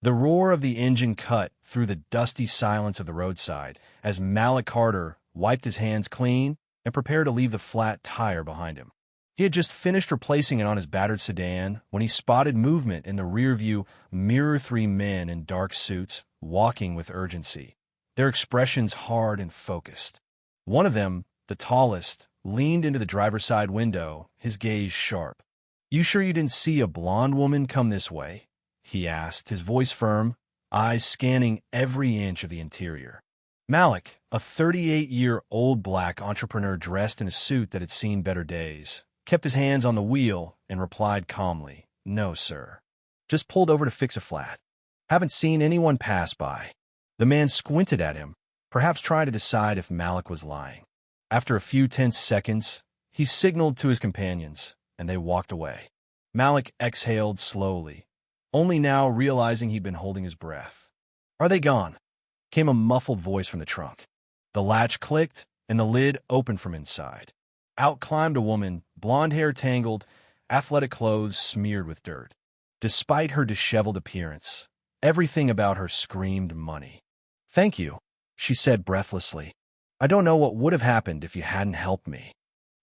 The roar of the engine cut through the dusty silence of the roadside as Malik Carter wiped his hands clean and prepared to leave the flat tire behind him. He had just finished replacing it on his battered sedan when he spotted movement in the rearview mirror. Three men in dark suits walking with urgency, their expressions hard and focused. One of them, the tallest, leaned into the driver's side window, his gaze sharp. "You sure you didn't see a blonde woman come this way?" he asked, his voice firm, eyes scanning every inch of the interior. Malik, a 38-year-old black entrepreneur dressed in a suit that had seen better days, kept his hands on the wheel and replied calmly, "No, sir. Just pulled over to fix a flat. Haven't seen anyone pass by." The man squinted at him, perhaps trying to decide if Malik was lying. After a few tense seconds, he signaled to his companions, and they walked away. Malik exhaled slowly, only now realizing he'd been holding his breath. "Are they gone?" Came a muffled voice from the trunk. The latch clicked, and the lid opened from inside. Out climbed a woman, blonde hair tangled, athletic clothes smeared with dirt. Despite her disheveled appearance, everything about her screamed money. "Thank you," she said breathlessly. "I don't know what would have happened if you hadn't helped me."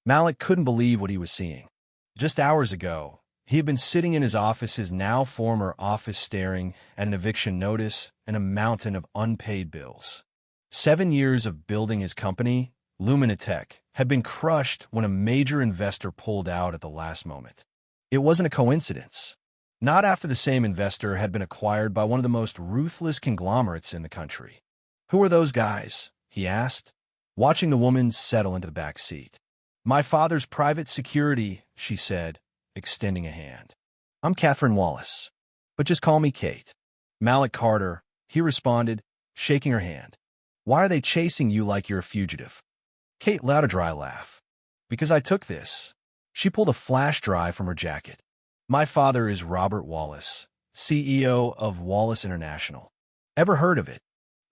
Malik couldn't believe what he was seeing. Just hours ago, he had been sitting in his office, his now former office, staring at an eviction notice and a mountain of unpaid bills. 7 years of building his company, Luminatech, had been crushed when a major investor pulled out at the last moment. It wasn't a coincidence. Not after the same investor had been acquired by one of the most ruthless conglomerates in the country. "Who are those guys?" he asked, watching the woman settle into the back seat. "My father's private security," she said, extending a hand. "I'm Catherine Wallace, but just call me Kate." "Malik Carter," he responded, shaking her hand. "Why are they chasing you like you're a fugitive?" Kate let out a dry laugh. "Because I took this." She pulled a flash drive from her jacket. "My father is Robert Wallace, CEO of Wallace International. Ever heard of it?"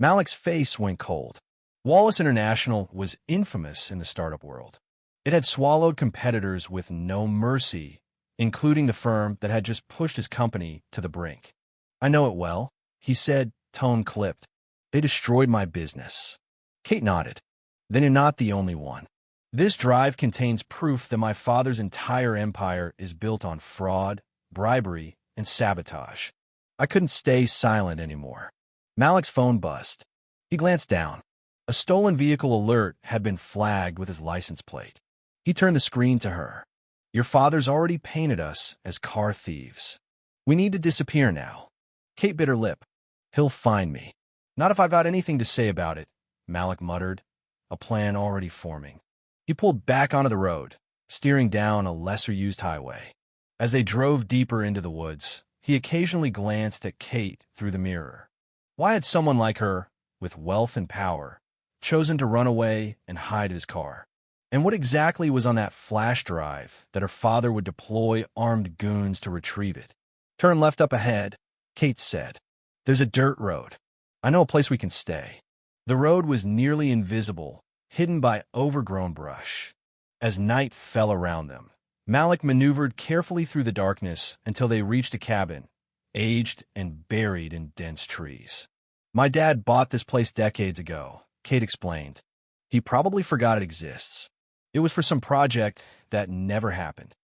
Malik's face went cold. Wallace International was infamous in the startup world. It had swallowed competitors with no mercy, including the firm that had just pushed his company to the brink. "I know it well," he said, tone clipped. "They destroyed my business." Kate nodded. "Then you're not the only one. This drive contains proof that my father's entire empire is built on fraud, bribery, and sabotage." I couldn't stay silent anymore. Malik's phone buzzed. He glanced down. A stolen vehicle alert had been flagged with his license plate. He turned the screen to her. "Your father's already painted us as car thieves. We need to disappear now." Kate bit her lip. "He'll find me." "Not if I've got anything to say about it," Malik muttered, a plan already forming. He pulled back onto the road, steering down a lesser-used highway. As they drove deeper into the woods, he occasionally glanced at Kate through the mirror. Why had someone like her, with wealth and power, chosen to run away and hide his car? And what exactly was on that flash drive that her father would deploy armed goons to retrieve it? "Turn left up ahead," Kate said. "There's a dirt road. I know a place we can stay." The road was nearly invisible, hidden by overgrown brush. As night fell around them, Malik maneuvered carefully through the darkness until they reached a cabin, aged and buried in dense trees. "My dad bought this place decades ago," Kate explained. "He probably forgot it exists. It was for some project that never happened."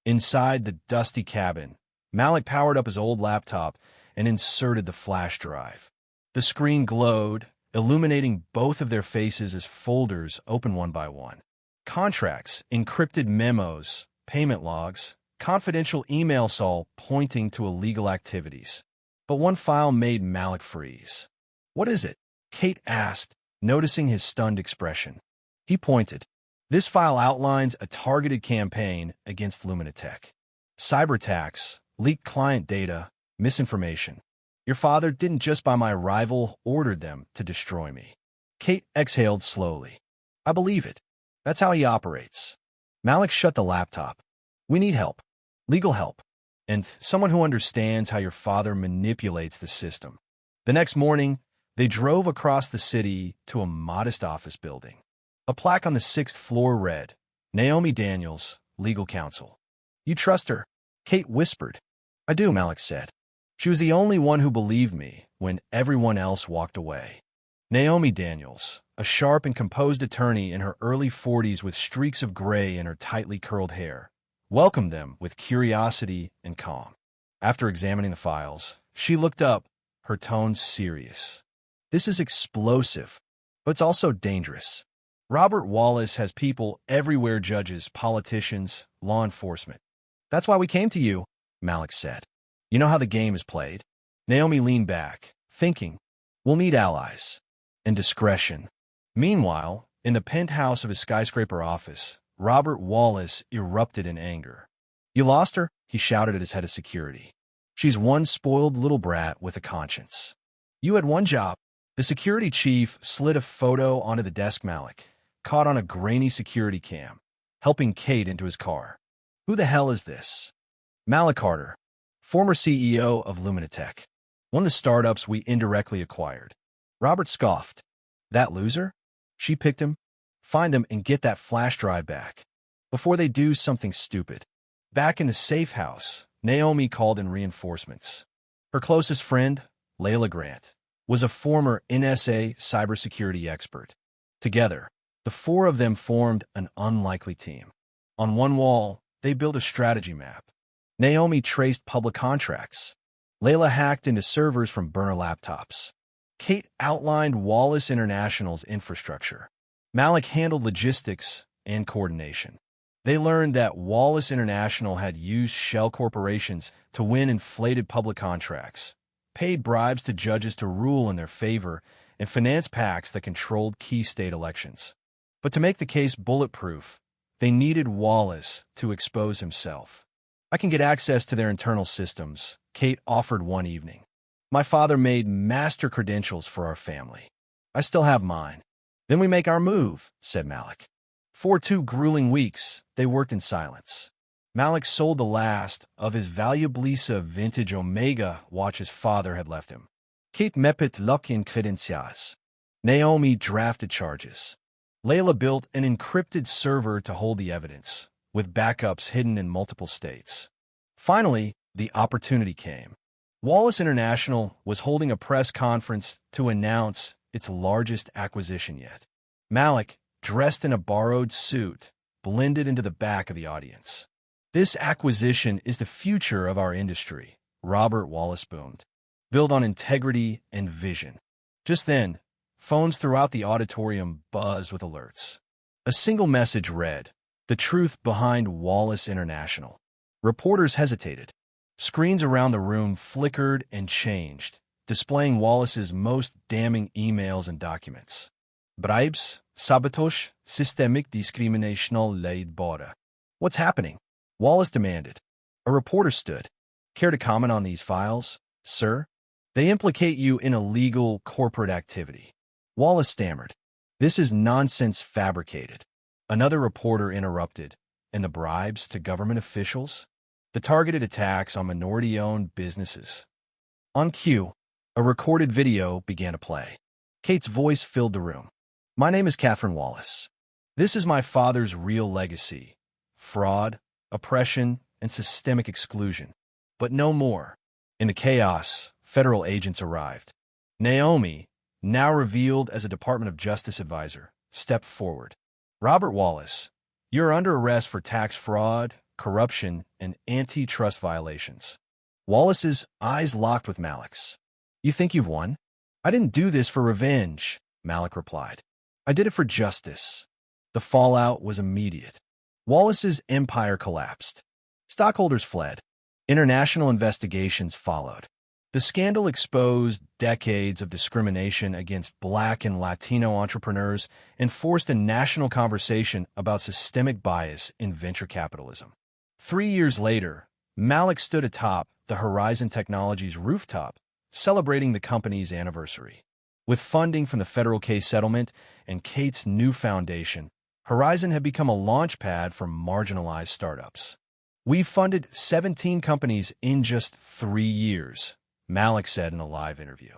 Inside the dusty cabin, Malik powered up his old laptop and inserted the flash drive. The screen glowed, illuminating both of their faces as folders opened one by one. Contracts, encrypted memos, payment logs, confidential emails, all pointing to illegal activities. But one file made Malik freeze. "What is it?" Kate asked, noticing his stunned expression. He pointed. "This file outlines a targeted campaign against Luminatech. Cyber attacks, leaked client data, misinformation. Your father didn't just buy my rival, ordered them to destroy me." Kate exhaled slowly. "I believe it. That's how he operates." Malik shut the laptop. "We need help. Legal help. And someone who understands how your father manipulates the system." The next morning, they drove across the city to a modest office building. A plaque on the 6th floor read, "Naomi Daniels, Legal Counsel." "You trust her?" Kate whispered. "I do," Malik said. She was the only one who believed me when everyone else walked away. Naomi Daniels, a sharp and composed attorney in her early 40s with streaks of gray in her tightly curled hair, welcomed them with curiosity and calm. After examining the files, she looked up, her tone serious. This is explosive, but it's also dangerous. Robert Wallace has people everywhere, judges, politicians, law enforcement. That's why we came to you, Malik said. You know how the game is played? Naomi leaned back, thinking, we'll need allies. And discretion. Meanwhile, in the penthouse of his skyscraper office, Robert Wallace erupted in anger. You lost her? He shouted at his head of security. She's one spoiled little brat with a conscience. You had one job. The security chief slid a photo onto the desk. Malik, caught on a grainy security cam, helping Kate into his car. Who the hell is this? Malik Carter, former CEO of Luminatech, one of the startups we indirectly acquired. Robert scoffed. That loser? She picked him. Find them and get that flash drive back before they do something stupid. Back in the safe house, Naomi called in reinforcements. Her closest friend, Layla Grant, was a former NSA cybersecurity expert. Together, the four of them formed an unlikely team. On one wall, they built a strategy map. Naomi traced public contracts. Layla hacked into servers from burner laptops. Kate outlined Wallace International's infrastructure. Malik handled logistics and coordination. They learned that Wallace International had used shell corporations to win inflated public contracts, paid bribes to judges to rule in their favor, and financed PACs that controlled key state elections. But to make the case bulletproof, they needed Wallace to expose himself. I can get access to their internal systems, Kate offered one evening. My father made master credentials for our family. I still have mine. Then we make our move, said Malik. For 2 grueling weeks, they worked in silence. Malik sold the last of his valuablisa vintage Omega watch his father had left him. Kate mepit luck in credencials. Naomi drafted charges. Layla built an encrypted server to hold the evidence, with backups hidden in multiple states. Finally, the opportunity came. Wallace International was holding a press conference to announce its largest acquisition yet. Malik, dressed in a borrowed suit, blended into the back of the audience. This acquisition is the future of our industry, Robert Wallace boomed. Built on integrity and vision. Just then, phones throughout the auditorium buzzed with alerts. A single message read, "The truth behind Wallace International." Reporters hesitated. Screens around the room flickered and changed, displaying Wallace's most damning emails and documents. Bribes, sabotage, systemic discriminational laid border. What's happening? Wallace demanded. A reporter stood. Care to comment on these files, sir? They implicate you in illegal corporate activity. Wallace stammered. This is nonsense fabricated. Another reporter interrupted. And the bribes to government officials? The targeted attacks on minority-owned businesses. On cue, a recorded video began to play. Kate's voice filled the room. My name is Catherine Wallace. This is my father's real legacy. Fraud, oppression, and systemic exclusion. But no more. In the chaos, federal agents arrived. Naomi, now revealed as a Department of Justice advisor, stepped forward. Robert Wallace, you're under arrest for tax fraud, corruption, and antitrust violations. Wallace's eyes locked with Malik's. You think you've won? I didn't do this for revenge, Malik replied. I did it for justice. The fallout was immediate. Wallace's empire collapsed. Stockholders fled. International investigations followed. The scandal exposed decades of discrimination against Black and Latino entrepreneurs and forced a national conversation about systemic bias in venture capitalism. 3 years later, Malik stood atop the Horizon Technologies rooftop, celebrating the company's anniversary. With funding from the federal case settlement and Kate's new foundation, Horizon had become a launchpad for marginalized startups. We've funded 17 companies in just 3 years, Malik said in a live interview.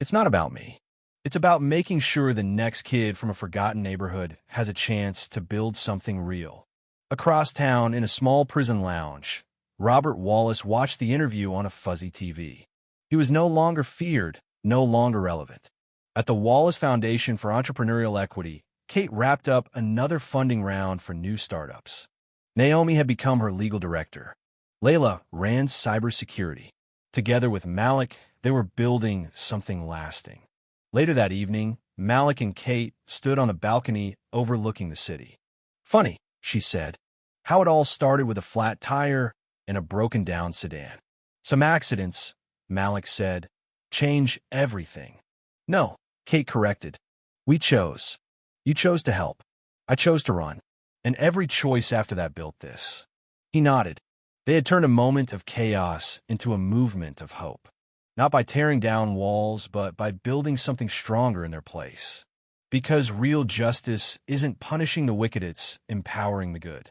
It's not about me. It's about making sure the next kid from a forgotten neighborhood has a chance to build something real. Across town, in a small prison lounge, Robert Wallace watched the interview on a fuzzy TV. He was no longer feared, no longer relevant. At the Wallace Foundation for Entrepreneurial Equity, Kate wrapped up another funding round for new startups. Naomi had become her legal director. Layla ran cybersecurity. Together with Malik, they were building something lasting. Later that evening, Malik and Kate stood on a balcony overlooking the city. "Funny," she said, "how it all started with a flat tire and a broken-down sedan. Some accidents," Malik said, "change everything." "No," Kate corrected. "We chose. You chose to help. I chose to run. And every choice after that built this." He nodded. They had turned a moment of chaos into a movement of hope. Not by tearing down walls, but by building something stronger in their place. Because real justice isn't punishing the wicked, it's empowering the good.